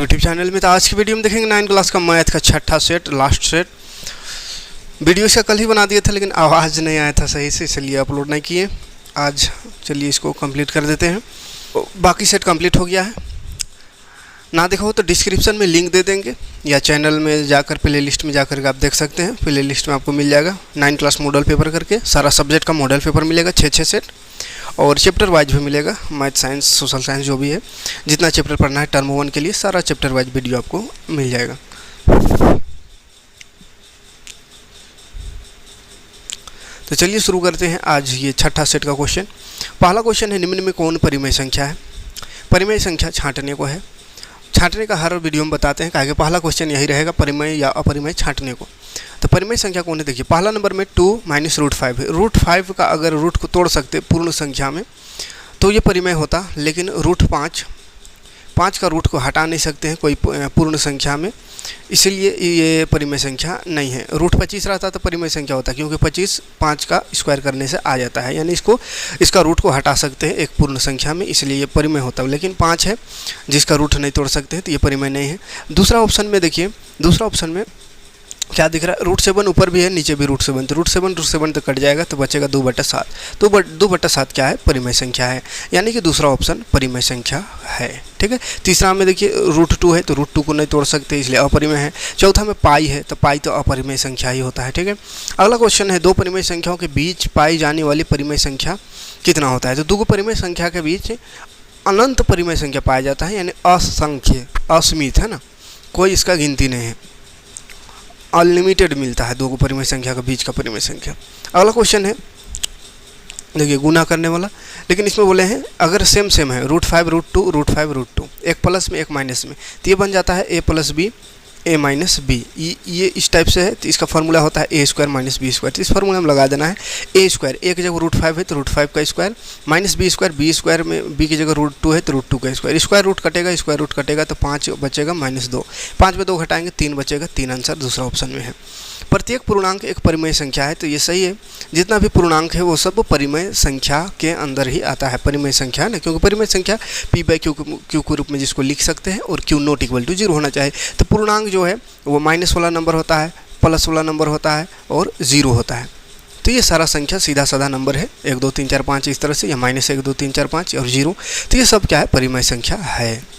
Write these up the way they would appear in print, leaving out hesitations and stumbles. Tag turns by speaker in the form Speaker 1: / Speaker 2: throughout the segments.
Speaker 1: YouTube channel में। तो आज की वीडियो में देखेंगे 9 क्लास का मैथ का छठा सेट, लास्ट सेट। वीडियो इसका कल ही बना दिया था लेकिन आवाज़ नहीं आया था सही से, इसलिए अपलोड नहीं किए। आज चलिए इसको कंप्लीट कर देते हैं। बाकी सेट कंप्लीट हो गया है। ना देखा हो तो डिस्क्रिप्शन में लिंक दे देंगे या चैनल में जाकर प्ले लिस्ट में जाकर के आप देख सकते हैं। प्ले लिस्ट में आपको मिल जाएगा 9 क्लास मॉडल पेपर करके सारा सब्जेक्ट का मॉडल पेपर मिलेगा, 6 सेट, और चैप्टर वाइज भी मिलेगा। मैथ, साइंस, सोशल साइंस जो भी है, जितना चैप्टर पढ़ना है टर्म 1 के लिए सारा चैप्टर वाइज वीडियो आपको मिल जाएगा। तो चलिए शुरू करते हैं आज ये छठा सेट का क्वेश्चन। पहला क्वेश्चन है, निम्न में कौन परिमेय संख्या है? परिमेय संख्या छांटने को है। छांटने का हर वीडियो में बताते हैं, कहा पहला क्वेश्चन यही रहेगा, परिमेय या अपरिमेय छांटने को। तो परिमेय संख्या कौन है? देखिए पहला नंबर में 2 माइनस √5 है। √5 का अगर रूट को तोड़ सकते पूर्ण संख्या में तो ये परिमेय होता, लेकिन √5 का रूट को हटा नहीं सकते हैं कोई पूर्ण संख्या में, इसलिए ये परिमेय संख्या नहीं है। √25 रहता तो परिमेय संख्या होता, क्योंकि 25 5 का स्क्वायर करने से आ जाता है, यानी इसका रूट को हटा सकते हैं एक पूर्ण संख्या में, इसलिए ये परिमेय होता है। लेकिन 5 है जिसका रूट नहीं तोड़ सकते हैं तो ये परिमेय नहीं है। दूसरा ऑप्शन में देखिए, दूसरा ऑप्शन में क्या दिख रहा है? √7 ऊपर भी है नीचे भी √7, तो √7 तो कट जाएगा तो बचेगा 2/7। तो 2/7 क्या है? परिमेय संख्या है, यानी कि दूसरा ऑप्शन परिमेय संख्या है। ठीक है। तीसरा में देखिए √2 है तो √2 को नहीं तोड़ सकते इसलिए अपरिमेय है। चौथा में पाई है तो पाई तो अपरिमेय संख्या ही होता है। ठीक है। अगला क्वेश्चन है, दो परिमेय संख्याओं के बीच पाई जाने वाली परिमेय संख्या कितना होता है? तो दो परिमेय संख्या के बीच अनंत परिमेय संख्या पाया जाता है, यानी असंख्य, असीमित है ना, कोई इसका गिनती नहीं है, अनलिमिटेड मिलता है दो परिमेय संख्या के बीच का परिमेय संख्या। अगला क्वेश्चन है, देखिए गुना करने वाला, लेकिन इसमें बोले हैं अगर सेम है √5 √2 √5 √2, एक प्लस में एक माइनस में, तो ये बन जाता है a + b a - b। ये इस टाइप से है, तो इसका फार्मूला होता है a² - b²। तो इस फार्मूला में लगा देना है a², a की जगह √5 है तो √5 का स्क्वायर, -b² में b की जगह √2 है तो √2 का स्क्वायर। स्क्वायर रूट कटेगा तो 5 बचेगा -2, 5 में 2 घटाएंगे 3 बचेगा। 3 आंसर दूसरा ऑप्शन में है। प्रत्येक पूर्णांक एक परिमेय संख्या है, तो ये सही है। जितना भी पूर्णांक है वो सब परिमेय संख्या के अंदर ही आता है, परिमेय संख्या है ना, क्योंकि परिमेय संख्या p/q के रूप में जिसको लिख सकते हैं, और q ≠ = 0 होना चाहिए। तो पूर्णांक जो है वो माइनस वाला नंबर होता है, प्लस वाला नंबर होता है और 0 होता है। तो ये सारा संख्या सीधा साधा नंबर है, 1 2 3 4 5 इस तरह से, या -1 2 3 4 5 और 0। तो ये सब क्या है? परिमेय संख्या है।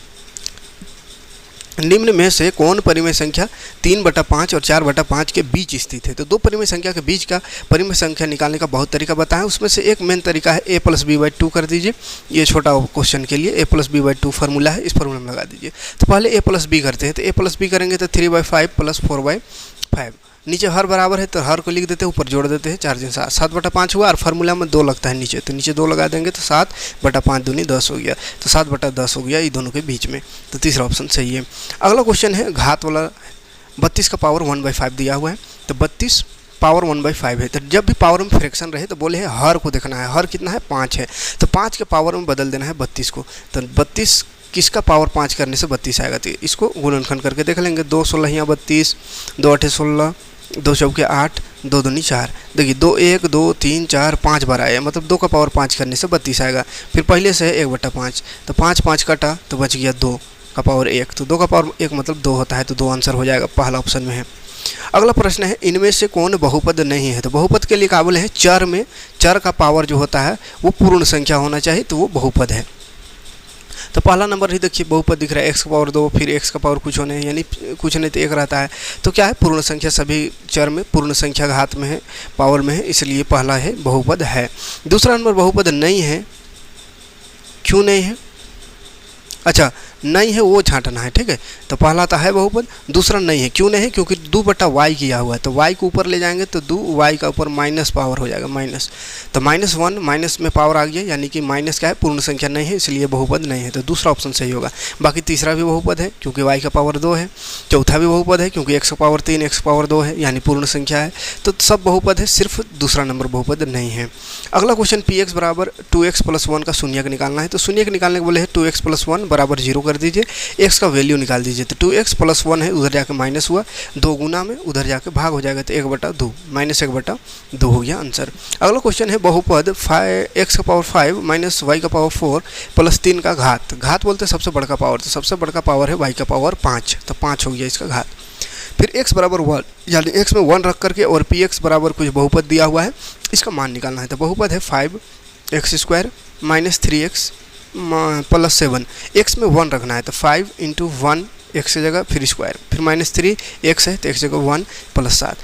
Speaker 1: निम्न में से कौन परिमेय संख्या 3/5 और 4/5 के बीच स्थित है? तो दो परिमेय संख्या के बीच का परिमेय संख्या निकालने का बहुत तरीका बताया, उसमें से एक मेन तरीका है a + b/2 कर दीजिए। ये छोटा क्वेश्चन के लिए a + b/2 फार्मूला है, इस फार्मूला में लगा दीजिए। तो पहले a + b करते हैं, तो a + b करेंगे तो 3/5 + 4/5, नीचे हर बराबर है तो हर को लिख देते हैं, ऊपर जोड़ देते हैं, 4 × 7 7/5 हुआ, और फार्मूला में 2 लगता है नीचे, तो नीचे 2 लगा देंगे तो 7/5 दूनी 10 हो गया, तो 7/10 हो गया ये दोनों के बीच में। तो तीसरा ऑप्शन सही है। अगला क्वेश्चन है, घात वाला 32 का पावर 1/5 दिया हुआ है, तो 32 पावर 1/5 है, तो जब भी पावर में फ्रैक्शन रहे तो बोले है हर को देखना है। हर कितना है? 5 है, तो 5 के पावर में बदल देना है 32 को। तो 32 किसका पावर 5 करने से 32 आएगा, तो इसको गुणनखंड करके देख लेंगे। 2 16 32, 2 8 16, 2 चौके 8, 2 दूनी 4। देखिए 2 1 2 3 4 5 बार आया, मतलब 2 का पावर 5 करने से 32 आएगा। फिर पहले से है 1/5, तो 5 कटा तो बच गया 2 का पावर 1, तो 2 का पावर 1 मतलब 2 होता है, तो 2 आंसर हो जाएगा, पहला ऑप्शन में है। अगला प्रश्न है, इनमें से कौन बहुपद नहीं है? तो बहुपद के लिए क्या बोले हैं? चर में चर का पावर जो होता है वो पूर्ण संख्या होना चाहिए, तो वो बहुपद है। तो पहला नंबर ही देखिए बहुपद दिख रहा है, x² फिर x का पावर कुछ होने, यानी कुछ नहीं तो 1 रहता है, तो क्या है? पूर्ण संख्या, सभी चर में पूर्ण संख्या घात में है, पावर में है, इसलिए पहला है बहुपद है। दूसरा नंबर बहुपद नहीं है, क्यों नहीं है? अच्छा नहीं है वो छांटना है। ठीक है, तो पहला तो है बहुपद, दूसरा नहीं है। क्यों नहीं है? क्योंकि 2/y किया हुआ है, तो y को ऊपर ले जाएंगे तो 2y का ऊपर माइनस पावर हो जाएगा, माइनस, तो -1 माइनस में पावर आ गया, यानी कि माइनस क्या है? पूर्ण संख्या नहीं है, इसलिए बहुपद नहीं है, तो दूसरा ऑप्शन सही होगा। बाकी तीसरा भी बहुपद है क्योंकि y का पावर 2 है, चौथा भी बहुपद है क्योंकि x का पावर 3 x का पावर 2 है, यानी पूर्ण संख्या है, तो सब बहुपद है, सिर्फ दूसरा नंबर बहुपद नहीं है। अगला क्वेश्चन, px = 2x + 1 का शून्यक निकालना है, तो शून्यक निकालने के बोले है 2x + 1 = 0 कर दीजिए, x का वैल्यू निकाल दीजिए। तो 2x + 1 है, उधर जाके माइनस हुआ, 2 गुना में उधर जाके भाग हो जाएगा, तो 1/2 -1/2 हो गया आंसर। अगला क्वेश्चन है बहुपद x का पावर 5 - y का पावर 4 + 3 का घात। घात बोलते हैं सबसे बड़का पावर, तो सबसे बड़का पावर है y का पावर 5, तो 5 हो गया इसका घात। फिर x बराबर 1, यानी x में 1 रख करके और px बराबर कुछ बहुपद दिया हुआ है, इसका मान निकालना है। तो बहुपद है 5x² - 3x + 7, x में 1 रखना है, तो 5 × 1 x की जगह फिर स्क्वायर, फिर -3x है तो x जगह 1 + 7।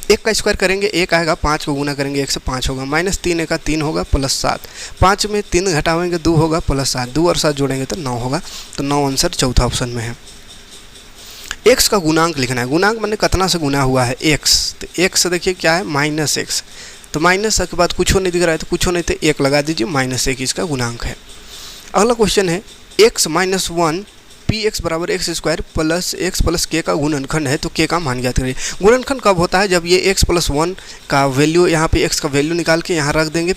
Speaker 1: 1 का स्क्वायर करेंगे 1 आएगा, 5 को गुना करेंगे 1 से 5 होगा, -3 का 3 होगा + 7, 5 में 3 घटाएंगे 2 होगा + 7, 2 और 7 जोड़ेंगे तो 9 होगा, तो 9 आंसर चौथा ऑप्शन में है। x का गुणांक लिखना है, गुणांक मैंने कितना से गुना हुआ है x, तो x देखिए क्या है -x, तो माइनस के बाद कुछ नहीं दिख रहा है तो कुछ नहीं, तो 1 लगा दीजिए, -1 इसका गुणांक है। अगला क्वेश्चन है x - 1 px = x² + x + k का गुणनखंड है, तो k का मान ज्ञात करिए। गुणनखंड कब होता है, जब ये x + 1 का वैल्यू, यहाँ पे x का वैल्यू निकाल के यहाँ रख देंगे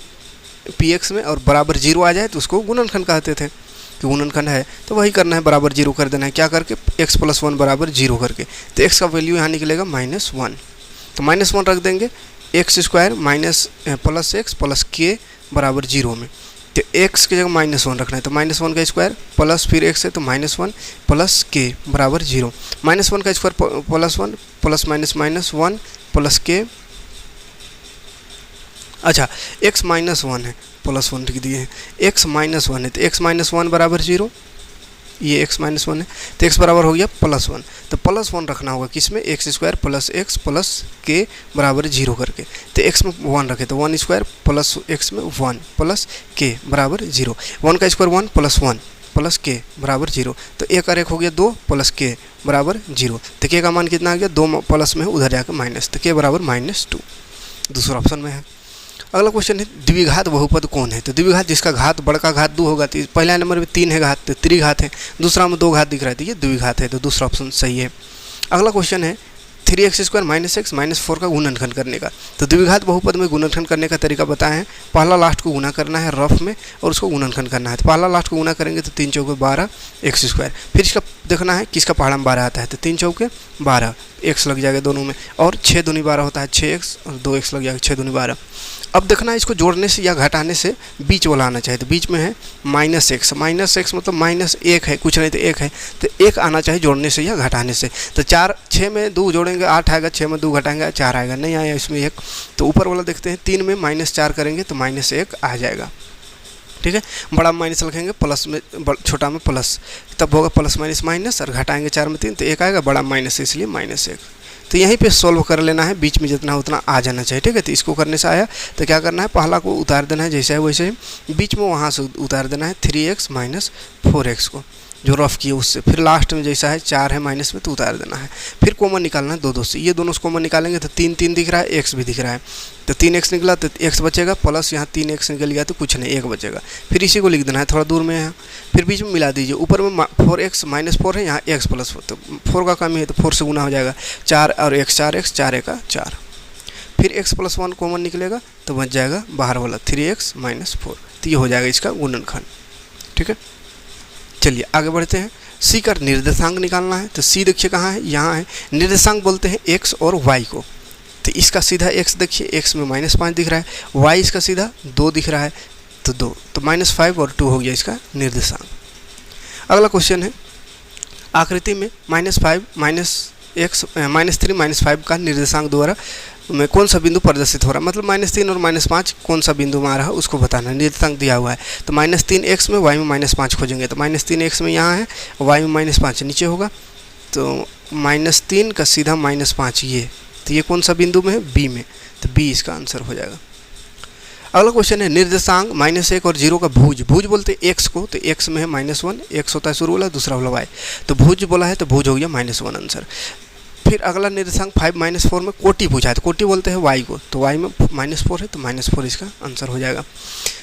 Speaker 1: px में और बराबर 0 आ जाए तो उसको गुणनखंड कहते थे, कि गुणनखंड है तो वही करना है, बराबर 0 कर देना है, क्या करके x + 1 = 0 करके, तो x का वैल्यू यहाँ निकलेगा -1, तो -1 रख देंगे, x² - x + k = 0 में, तो x की जगह -1 रखना है, तो -1 का स्क्वायर प्लस फिर x है तो -1 + k = 0, -1 का स्क्वायर +1 प्लस -1 + k, अच्छा x - 1 है, +1 लिख दिए हैं, x - 1 है तो x - 1 = 0, ये x - 1 है तो x बराबर हो गया +1, तो +1 रखना होगा किसमें, x² + x + k = 0 करके, तो x में 1 रखे तो 1² + x में 1 + k = 0, 1 का स्क्वायर 1 + 1 + k = 0, तो 1 और 1 हो गया 2 + k = 0, तो k का मान कितना आ गया, 2 प्लस में है उधर जाकर माइनस, तो k = -2, दूसरा ऑप्शन में है। अगला क्वेश्चन है द्विघात बहुपद कौन है, तो द्विघात जिसका घात बड़का घात 2 होगा, तो पहला नंबर में 3 है घात, तो त्रिघात है, दूसरा में 2 घात दिख रहा है तो ये द्विघात है, तो दूसरा ऑप्शन सही है। अगला क्वेश्चन है 3x² - x - 4 का गुणनखंड करने का, तो द्विघात बहुपद में गुणनखंड करने का तरीका बताए हैं, पहला लास्ट को गुना करना है रफ में और उसको गुणनखंड करना है, तो पहला लास्ट को गुना करेंगे तो 3 चौके 12 x², फिर इसका देखना है किसका पहाड़ा में 12 आता है, तो 3 चौके 12 x लग जाएगा दोनों में, और 6 दूनी 12 होता है 6x और 2x लग जाएगा 6 दूनी 12। अब देखना है इसको जोड़ने से या घटाने से बीच वाला आना चाहिए, तो बीच में है -x, -x मतलब -1 है, कुछ नहीं तो 1 है, तो 1 आना चाहिए जोड़ने से या घटाने से, तो 6 में 2 जोड़ेंगे 8 आएगा, 6 में 2 घटाएंगे 4 आएगा, नहीं आया इसमें 1, तो ऊपर वाला देखते हैं 3 में -4 करेंगे तो -1 आ जाएगा, ठीक है। बड़ा में माइनस रखेंगे, प्लस में छोटा में प्लस, तब होगा +- और घटाएंगे 4 में 3 तो 1 आएगा, बड़ा माइनस इसलिए -1, तो यहीं पे सोल्व कर लेना है, बीच में जितना उतना आ जाना चाहिए, ठीक है। तो इसको करने से आया तो क्या करना है, पहला को उतार देना है जैसे है वैसे ही, बीच में वहाँ से उतार देना है 3x - 4x को जो रफ किए उससे, फिर लास्ट में जैसा है 4 है माइनस में तो उतार देना है, फिर कॉमन निकालना है 2 से, ये दोनों से कॉमन निकालेंगे तो 3 दिख रहा है, x भी दिख रहा है, तो 3x निकला तो x बचेगा, प्लस यहाँ 3x निकल गया तो कुछ नहीं 1 बचेगा, फिर इसी को लिख देना है, थोड़ा दूर में है, फिर बीच में मिला दीजिए, ऊपर में 4x - 4 है, यहाँ x + 4, तो 4 का कमी है तो 4 से गुना हो जाएगा, 4 और 1 4x, 4 1 4, फिर x + 1 कॉमन निकलेगा तो बच जाएगा बाहर वाला 3x - 4, तो ये हो जाएगा इसका गुणनखंड, ठीक है। चलिए आगे बढ़ते हैं, c का निर्देशांक निकालना है, तो c देखिए कहाँ है, यहाँ है, निर्देशांक बोलते हैं x और y को, तो इसका सीधा x देखिए, x में -5 दिख रहा है, y इसका सीधा 2 दिख रहा है, तो 2, तो -5 और 2 हो गया इसका निर्देशांक। अगला क्वेश्चन है आकृति में -5 -3 - 5 का निर्देशांक द्वारा में कौन सा बिंदु प्रदर्शित हो रहा है, मतलब -3 और -5 कौन सा बिंदु में आ रहा है उसको बताना है, निर्देशांक दिया हुआ है, तो -3x में y में -5 खोजेंगे, तो -3x में यहाँ है, y में -5 नीचे होगा, तो -3 का सीधा -5 ये, तो ये कौन सा बिंदु में है, b में, तो b इसका आंसर हो जाएगा। अगला क्वेश्चन है निर्देशांक -1 और 0 का भुज, भुज बोलते हैं x को, तो x में है -1, x होता है शुरू वाला, दूसरा वाला y, तो भुज बोला है तो भुज हो गया -1 आंसर। फिर अगला निर्देशांक 5 - 4 में कोटि पूछा है, तो कोटि बोलते हैं y को, तो y में -4 है तो -4 इसका आंसर हो जाएगा।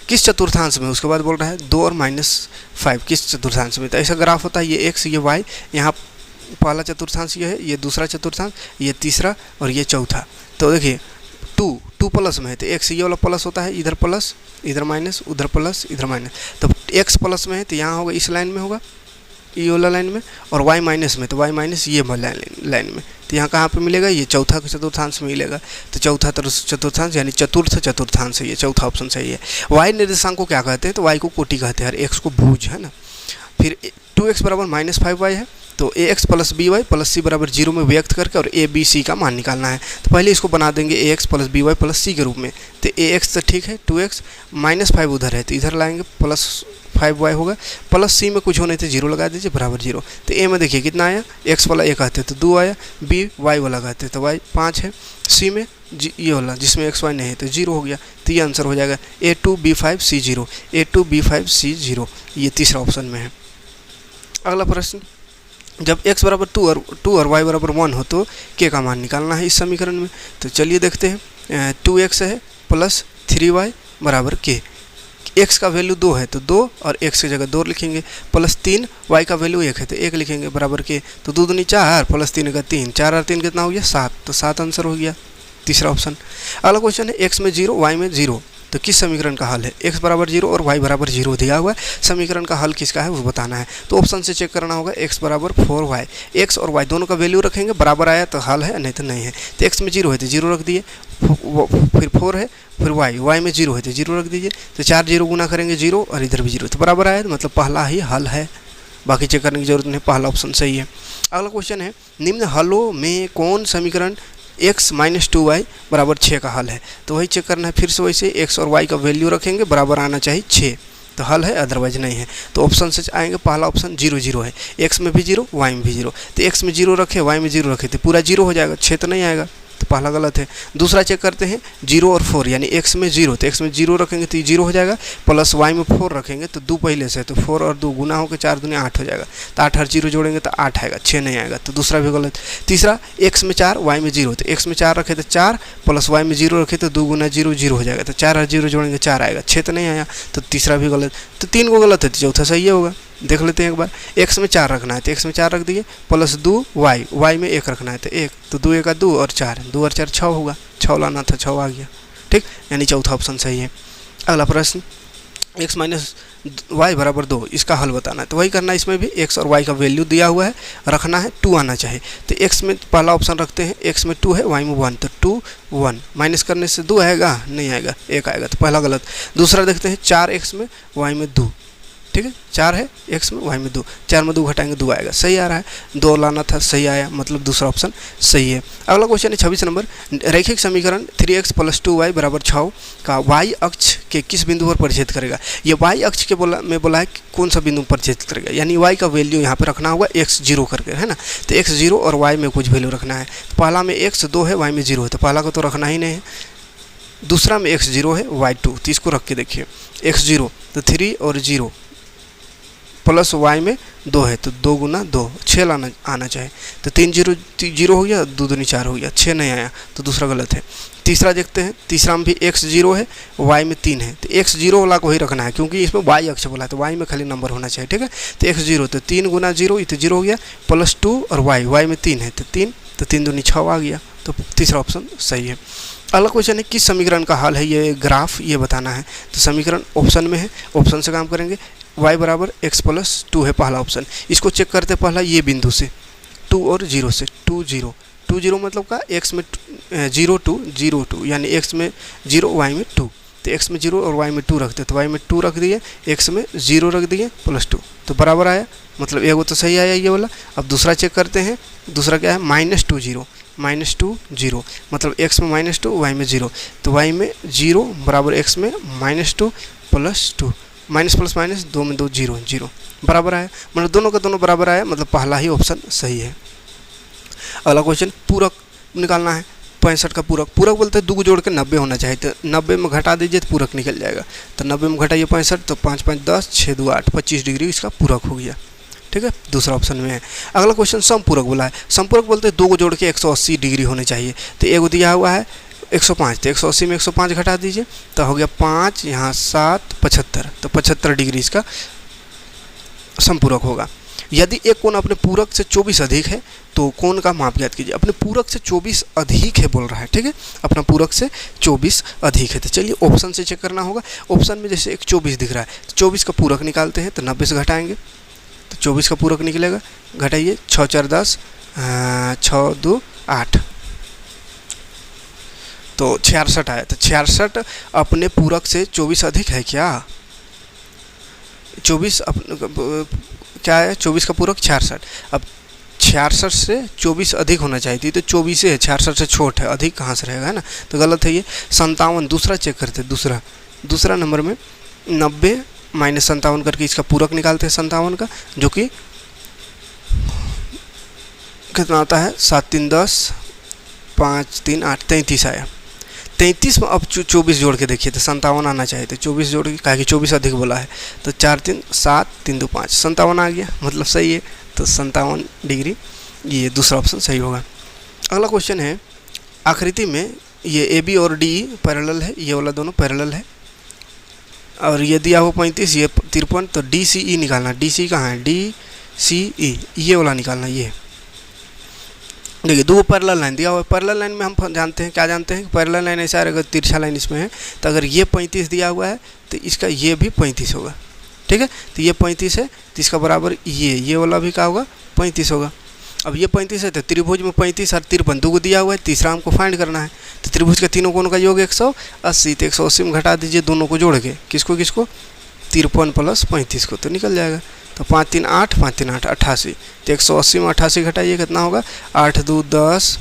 Speaker 1: किस चतुर्थांश में, उसके बाद बोल रहा है 2 और -5 किस चतुर्थांश में, तो ऐसा ग्राफ होता है, ये x ये y, यहाँ पहला चतुर्थांश ये है, ये दूसरा चतुर्थांश, ये तीसरा और ये चौथा, तो देखिए 2 प्लस में है तो x ये वाला प्लस होता है, इधर प्लस इधर माइनस, उधर प्लस इधर माइनस, तो x प्लस में है तो यहाँ होगा इस लाइन में होगा, ये वाला लाइन में, और y माइनस में तो y माइनस ये लाइन में। तो यहाँ कहाँ पे मिलेगा, ये चौथा चतुर्थांश में मिलेगा। तो चौथा चतुर्थांश यानी चतुर्थ चतुर्थांश है, ये चौथा ऑप्शन सही है। y निर्देशांक को क्या कहते हैं, तो y को कोटि कहते हैं, और x को भुज, है ना। फिर 2x बराबर -5y है, तो ax plus by plus c बराबर 0 में व्यक्त करके और a b c का मान निकालना है। तो पहले इसको बना देंगे ax plus by plus c के रूप में। तो ax तो ठीक है, 2x -5 उधर है तो इधर लाएंगे, प्लस 5y होगा, प्लस c में कुछ होने थे 0 लगा दीजिए, बराबर 0। तो a में देखिए कितना आया, x वाला 1 आते तो 2 आया, b y वाला कहते तो y 5 है, c में ये वाला जिसमें x y नहीं है तो 0 हो गया। तो ये आंसर हो जाएगा A2 B5 C0, A2 B5 C0, ये तीसरा ऑप्शन में है। अगला प्रश्न, जब x बराबर 2 और y बराबर 1 हो तो k का मान निकालना है इस समीकरण में। तो चलिए देखते हैं, 2x है प्लस 3y बराबर k, x का वैल्यू 2 है तो 2 और x की जगह 2 लिखेंगे, प्लस 3 y का वैल्यू 1 है तो 1 लिखेंगे, बराबर k। तो 2 दूनी 4 प्लस 3 का 3, 4 और 3 कितना हो गया 7, तो 7 आंसर हो गया, तीसरा ऑप्शन। अगला क्वेश्चन है, x में 0 y में 0 तो किस समीकरण का हल है। x बराबर 0 और y बराबर 0 दिया हुआ है, समीकरण का हल किसका है वो बताना है। तो ऑप्शन से चेक करना होगा, x बराबर 4y, x और y दोनों का वैल्यू रखेंगे, बराबर आया तो हल है, नहीं तो नहीं है। तो x में 0 है तो 0 रख दिए, फिर 4 है, फिर y में 0 है तो 0 रख दीजिए। तो 4 0 गुना करेंगे 0 और इधर भी 0, तो बराबर आया, मतलब पहला ही हल है, बाकी चेक करने की जरूरत नहीं, पहला ऑप्शन सही है। अगला क्वेश्चन है, निम्न हलों में कौन समीकरण x माइनस 2y बराबर 6 का हल है। तो वही चेक करना है, फिर से वैसे x और y का वैल्यू रखेंगे, बराबर आना चाहिए 6, तो हल है, अदरवाइज नहीं है। तो ऑप्शन से आएंगे, पहला ऑप्शन 0 0 है, x में भी 0 y में भी 0, तो x में 0 रखे y में 0 रखे तो पूरा 0 हो जाएगा, 6 तो नहीं आएगा, तो पहला गलत है। दूसरा चेक करते हैं, 0 और 4 यानी x में 0 तो x में 0 रखेंगे तो ये 0 हो जाएगा, प्लस y में 4 रखेंगे तो 2 पहले से, तो 4 और 2 गुना होकर 4 दूनी 8 हो जाएगा, तो 8 और 0 जोड़ेंगे तो 8 आएगा, 6 नहीं आएगा, तो दूसरा भी गलत। तीसरा, x में 4 y में 0 तो x में 4 रखे तो 4 प्लस y में 0 रखे तो 2 गुना 0 0 हो जाएगा, तो 4 और 0 जोड़ेंगे 4 आएगा, 6 तो नहीं आया, तो तीसरा भी गलत। तो 3 को गलत है तो चौथा सही होगा। देख लेते हैं एक बार, x में 4 रखना है तो x में 4 रख दिए, प्लस 2 y में 1 रखना है तो 1, तो 2 1 2 और 4, 2 और 4 6 होगा, 6 लाना था 6 आ गया, ठीक, यानी चौथा ऑप्शन सही है। अगला प्रश्न, x माइनस y बराबर 2, इसका हल बताना है। तो वही करना है, इसमें भी x और y का वैल्यू दिया हुआ है, रखना है, 2 आना चाहिए। तो x में पहला ऑप्शन रखते हैं, x में 2 है y में 1, तो 2 1 माइनस करने से 2 आएगा, नहीं आएगा, 1 आएगा, तो पहला गलत। दूसरा देखते हैं, 4x में y में 2, ठीक है, 4 है x में y में 2, 4 में 2 घटाएंगे 2 आएगा, सही आ रहा है, 2 लाना था, सही आया, मतलब दूसरा ऑप्शन सही है। अगला क्वेश्चन है 26 नंबर, रैखिक समीकरण 3x + 2y = 6 का y अक्ष के किस बिंदु पर परिच्छेद करेगा। ये y अक्ष के बोला है कि कौन सा बिंदु पर परिच्छेद करेगा, यानी y का वैल्यू यहाँ पे रखना होगा x0 करके, है ना। तो x0 और y में कुछ वैल्यू रखना है। तो पहला में x 2 है, y में 0 है, तो पहला को तो रखना ही नहीं है। दूसरा में x0 है, y 2, तो इसको रख के देखिए, x0 तो 3 और 0 प्लस y में 2 है, तो 2 गुना 2, 6 लाना आना चाहिए, तो 3 0 0 हो गया, 2 दूनी 4 हो गया, 6 नहीं आया, तो दूसरा गलत है। तीसरा देखते हैं, तीसरा में भी x0 है, y में 3 है, तो x0 वाला को ही रखना है, क्योंकि इसमें y अक्ष बोला है, तो y में खाली नंबर होना चाहिए, ठीक है। तो x0 तो 3 गुना 0, ये तो 0 हो गया, प्लस 2 और y में 3 है, तो 3 दूनी 6 आ गया, तो तीसरा ऑप्शन सही है। अगला क्वेश्चन है, किस समीकरण का हल है ये ग्राफ, ये बताना है। तो समीकरण ऑप्शन में है, ऑप्शन से काम करेंगे, y बराबर x + 2 है पहला ऑप्शन। इसको चेक करते पहला ये बिंदु से 2 और 0 से, 2 0 मतलब का x में 0 2 0 2, यानी x में 0 y में 2, तो x में 0 और y में 2 रखते, तो y में 2 रख दिए, x में 0 रख दिए प्लस 2, तो बराबर आया, मतलब एगो तो सही आया ये वाला। अब दूसरा चेक करते हैं, दूसरा क्या है, -2 0 मतलब x में -2 y में 0, तो y में 0 बराबर x में -2 प्लस 2, माइनस प्लस माइनस 2 में 2 0 0 बराबर आया, मतलब दोनों का दोनों बराबर आया, मतलब पहला ही ऑप्शन सही है। अगला क्वेश्चन, पूरक निकालना है, 65 का पूरक बोलते हैं 2 को जोड़ के 90 होना चाहिए, तो 90 में घटा दीजिए तो पूरक निकल जाएगा, तो 90 में घटाइए 65, तो 5 5 10 6 2 8, 25 डिग्री इसका पूरक हो गया, ठीक है, दूसरा ऑप्शन में है। अगला क्वेश्चन, समपूरक बोला है, समपूरक बोलते हैं 2 को जोड़ के 180 डिग्री होने चाहिए, तो एगो दिया हुआ है 105, तो 180 में 105 घटा दीजिए, तो हो गया 5 यहाँ 7 75, तो 75 डिग्री इसका समपूरक होगा। यदि एक कोण अपने पूरक से 24 अधिक है तो कोण का माप ज्ञात कीजिए। अपने पूरक से 24 अधिक है बोल रहा है, ठीक है, अपना पूरक से 24 अधिक है, तो चलिए ऑप्शन से चेक करना होगा। ऑप्शन में जैसे एक 24 दिख रहा है, तो 24 का पूरक निकालते हैं, तो 90 से घटाएंगे, तो 24 का पूरक निकलेगा, घटाइए 6 4 10, 6 2 8, तो 66 आया। तो 66 अपने पूरक से 24 अधिक है क्या? 24 क्या है? 24 का पूरक 66। अब 66 से 24 अधिक होना चाहिए, तो 24 है, 66 से छोट है, अधिक कहाँ से रहेगा, है ना? तो गलत है ये। 57, दूसरा चेक करते, दूसरा नंबर में 90 माइनस 57 करके इसका पूरक निकालते हैं 57 का, जो कि कितना आता है? 7 3 10, 5 3 8, 33 आया। 33 में अब 24 जोड़ के देखिए, तो 57 आना चाहिए, तो 24 जोड़ के, कहा कि 24 अधिक बोला है, तो 4 3 7 3 2 5, 57 आ गया, मतलब सही है। तो 57 डिग्री, ये दूसरा ऑप्शन सही होगा। अगला क्वेश्चन है, आकृति में ये ए बी और डी पैरेलल है, ये वाला दोनों पैरेलल है, और ये दिया हुआ 35, ये 53, तो डी सी ई निकालना। डी सी कहाँ है? डी सी ई, ये वाला निकालना। ये देखिए, दो पैरेलल लाइन दिया हुआ है। पैरेलल लाइन में हम जानते हैं, क्या जानते हैं कि पैरेलल लाइन ऐसा, अगर तिरछा लाइन इसमें है, तो अगर ये 35 दिया हुआ है तो इसका ये भी 35 होगा, ठीक है। तो ये 35 है, तो इसका बराबर ये वाला भी क्या होगा? 35 होगा। अब ये 35 है, तो त्रिभुज में 35 और 53 दो को दिया हुआ है, तीसरा हमको फाइंड करना है। तो त्रिभुज के तीनों कोणों का योग 180, तो 180 में घटा दीजिए दोनों को जोड़ के, किसको 53 प्लस 35 को, तो निकल जाएगा। तो 5 3 8, 5 3 8, 88, तो 180 में 88 घटाइए, कितना होगा? 8 2 10,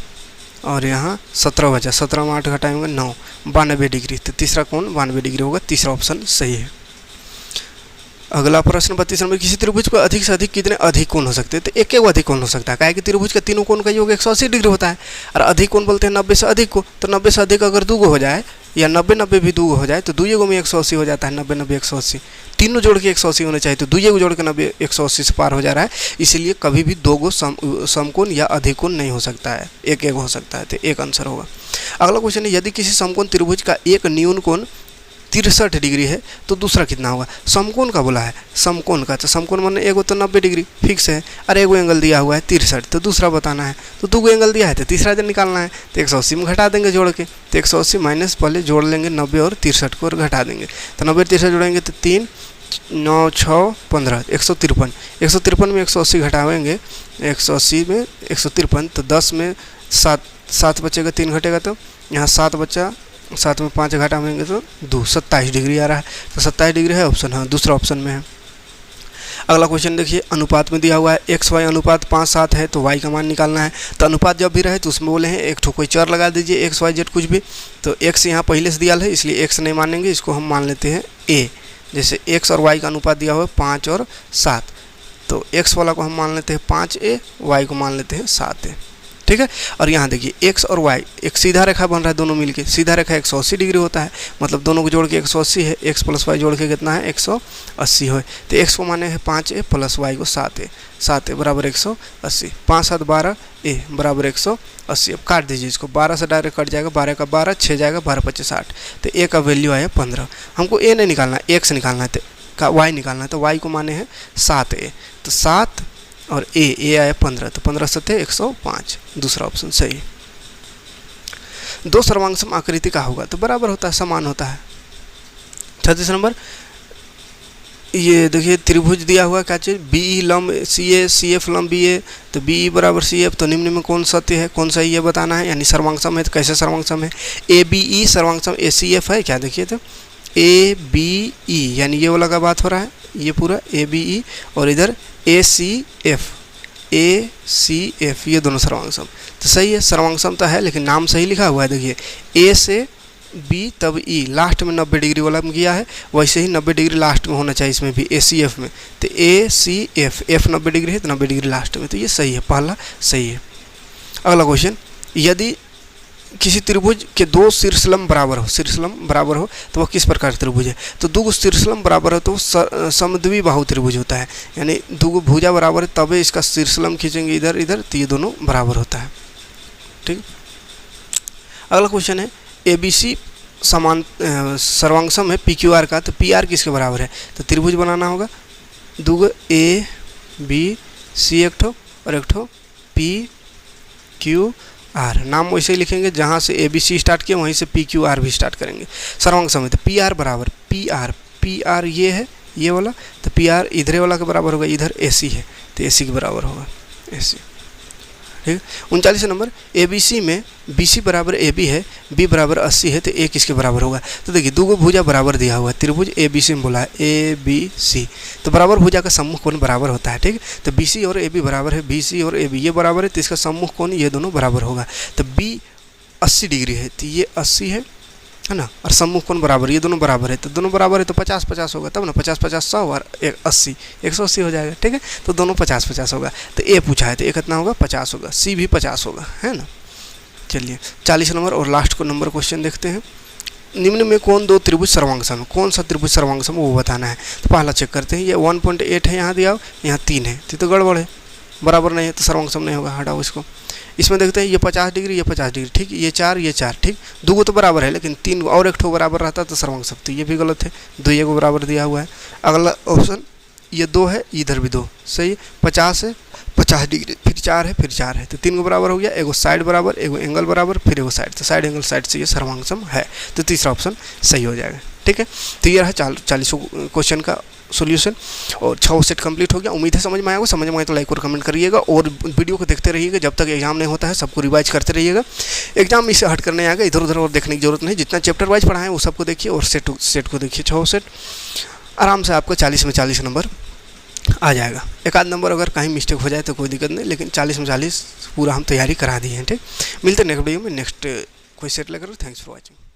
Speaker 1: और यहाँ 17 बचा, 17 में 8 घटाएंगे 9, 92 डिग्री। तो तीसरा कोण 92 डिग्री होगा, तीसरा ऑप्शन सही है। अगला प्रश्न 32 नंबर, किसी त्रिभुज को अधिक से अधिक कितने अधिक कोण हो सकते हैं? तो एक अधिक कोण हो सकता है, क्या है कि त्रिभुज के तीनों कोण का योग 180 डिग्री होता है, और अधिक कोण बोलते हैं 90 से अधिक को। तो 90 से अधिक अगर 2 हो जाए, या 90 90 भी 2 हो जाए, तो 2 में 180 हो जाता है, 90 90 180, तीनों जोड़ के 180 होने चाहिए, तो 2 जोड़ के 90 180 से पार हो जा रहा है। इसीलिए कभी भी 2 समकोण या अधिक कोण नहीं हो सकता है, एक हो सकता है, तो एक आंसर होगा। अगला क्वेश्चन है, यदि किसी समकोण त्रिभुज का एक न्यून कोण 63 डिग्री है, तो दूसरा कितना होगा? समकोण का बोला है, समकोण का, तो समकोण माने एगो तो 90 डिग्री फिक्स है, और एगो एंगल दिया हुआ है 63, तो दूसरा बताना है। तो 2 एंगल दिया है, तो तीसरा जन निकालना है, तो 180 में घटा देंगे जोड़ के, तो 180 माइनस पहले जोड़ लेंगे 90 और 63 को, और घटा देंगे, तो 90 और 63 जोड़ेंगे तो 3 9 6 15, 153, 153 में 180 घटाएंगे, 180 में 153, तो 10 में 7 बचेगा, 3 घटेगा, तो यहाँ 7 बचा, 7 में 5 घटाएंगे तो 2, 27 डिग्री आ रहा है। तो 27 डिग्री है ऑप्शन, हाँ दूसरा ऑप्शन में है। अगला क्वेश्चन देखिए, अनुपात में दिया हुआ है एक्स वाई अनुपात 5:7 है, तो वाई का मान निकालना है। तो अनुपात जब भी रहे तो उसमें बोले हैं एक ठो कोई चर लगा दीजिए, एक्स वाई जेड कुछ भी। तो एक्स यहाँ पहले से दिया है, इसलिए एक्स नहीं मानेंगे, इसको हम मान लेते हैं ए। जैसे एक्स और वाई का अनुपात दिया हुआ है 5 और 7, तो एक्स वाला को हम मान लेते हैं 5a, वाई को मान लेते हैं 7a, ठीक है। और यहाँ देखिए एक्स और वाई एक सीधा रेखा बन रहा है, दोनों मिलके सीधा रेखा 180 डिग्री होता है, मतलब दोनों को जोड़ के 180 है, एक्स प्लस वाई जोड़ के कितना है 180 है। तो एक्स को माने है 5a प्लस वाई को 7a, 7a बराबर 180, 5 7 12 a बराबर 180। अब काट दीजिए इसको, 12 से डायरेक्ट कट जाएगा, 12 का 12, 6 जाएगा, 12 25 60, तो a का वैल्यू आया 15। हमको a नहीं निकालना है, x निकालना है, तो का y निकालना है, तो y को माने हैं 7a, तो 7 और a आया 15, तो 15 7 105, दूसरा ऑप्शन सही है। दो सर्वांगसम आकृति का होगा तो बराबर होता है, समान होता है। 36 नंबर, ये देखिए त्रिभुज दिया हुआ क्या चीज़, बी लंब सी ए, सी एफ लंब बी ए, तो बी बराबर सी एफ, तो निम्न में कौन सत्य है कौन सा ये बताना है, यानी सर्वांगसम है, तो कैसे सर्वांगसम है। A B E सर्वांगसम A C F है क्या, देखिए तो ए बी ई, यानी ये वाला का बात हो रहा है, ये पूरा ए बी ई, और इधर ए सी एफ, ये दोनों सर्वांगसम, तो सही है, सर्वांगसम तो है, लेकिन नाम सही लिखा हुआ है। देखिए ए से बी तब ई, लास्ट में 90 डिग्री वाला में किया है, वैसे ही 90 डिग्री लास्ट में होना चाहिए इसमें भी, ए सी एफ में, तो ए सी एफ, एफ 90 डिग्री है तो 90 डिग्री लास्ट में, तो ये सही है, पहला सही है। अगला क्वेश्चन, यदि किसी त्रिभुज के दो शीर्षलंब बराबर हो, तो वह किस प्रकार त्रिभुज है। तो दो शीर्षलंब बराबर हो तो समद्विबाहु त्रिभुज होता है, यानी दो भुजा बराबर है तभी इसका शीर्षलंब खींचेंगे इधर इधर, तो ये दोनों बराबर होता है, ठीक। अगला क्वेश्चन है, ए बी सी समान सर्वांगसम है पी क्यू आर का, तो पी आर किसके बराबर है, तो त्रिभुज बनाना होगा, दो ए बी सी एक ठो और एक ठो पी क्यू आर, नाम वैसे ही लिखेंगे, जहाँ से ए बी सी स्टार्ट किया वहीं से पी क्यू आर भी स्टार्ट करेंगे। सर्वांगसम है तो पी आर बराबर पी आर ये है, ये वाला, तो पी आर इधर वाला के बराबर होगा, इधर ए सी है तो ए सी के बराबर होगा, ए सी। ठीक है। 39 नंबर, ए बी सी में बी सी बराबर ए बी है, बी बराबर 80 है तो ए किसके बराबर होगा। तो देखिए दो भुजा बराबर दिया हुआ है, त्रिभुज ए बी सी में बोला है ए बी सी, तो बराबर भुजा का सम्मुख कोण बराबर होता है। ठीक है, तो बी सी और ए बी बराबर है, बी सी और ए बी ये बराबर है, तो इसका सम्मुख कोण ये दोनों बराबर होगा। तो बी 80 डिग्री है तो ये 80 है ना, और सम्मुख कोण बराबर, ये दोनों बराबर है, तो दोनों बराबर है तो 50-50 होगा, तब ना 50-50 100 और 80 180 हो जाएगा। ठीक है, तो दोनों 50-50 होगा। तो ए पूछा है तो ए कितना होगा, 50 होगा, सी भी 50 होगा, है ना। चलिए 40 नंबर और लास्ट को नंबर क्वेश्चन देखते हैं। निम्न में कौन दो त्रिभुज सर्वांगसम है, कौन सा त्रिभुज सर्वांगसम वो बताना है। तो पहला चेक करते हैं, ये 1.8 है यहाँ दिया, यहाँ 3 है तो गड़बड़ है, बराबर नहीं है तो सर्वांगसम नहीं होगा, हटाओ इसको। इसमें देखते हैं ये 50 डिग्री ये 50 डिग्री, ठीक, ये 4 ये 4, ठीक, दो को तो बराबर है लेकिन 3 और एक ठो बराबर रहता तो सर्वांगसम, तो ये भी गलत है, 2 ये को बराबर दिया हुआ है। अगला ऑप्शन ये 2 है, इधर भी 2, सही है, 50 है 50 डिग्री, फिर 4 है फिर 4 है, तो 3 को बराबर हो गया, एगो साइड बराबर, एगो एंगल बराबर, फिर एगो साइड, तो साइड एंगल साइड से ये सर्वांगसम है, तो तीसरा ऑप्शन सही हो जाएगा। ठीक है, तो ये रहा 40 क्वेश्चन का सॉल्यूशन और 6 सेट कंप्लीट हो गया। उम्मीद है समझ में आया होगा, समझ में आए तो लाइक और कमेंट करिएगा और वीडियो को देखते रहिएगा जब तक एग्जाम नहीं होता है, सबको रिवाइज करते रहिएगा। एग्जाम इससे हट करने आएगा, इधर उधर और देखने की जरूरत नहीं, जितना चैप्टर वाइज पढ़ाएं वो सबको देखिए और सेट को देखिए, 6 सेट आराम से आपको 40 में 40 नंबर आ जाएगा। एक आध नंबर अगर कहीं मिस्टेक हो जाए तो कोई दिक्कत नहीं, लेकिन 40 में 40 पूरा हम तैयारी करा दिए हैं। ठीक, मिलते हैं नेक्स्ट वीडियो में नेक्स्ट कोई सेट लेकर। Thanks for watching.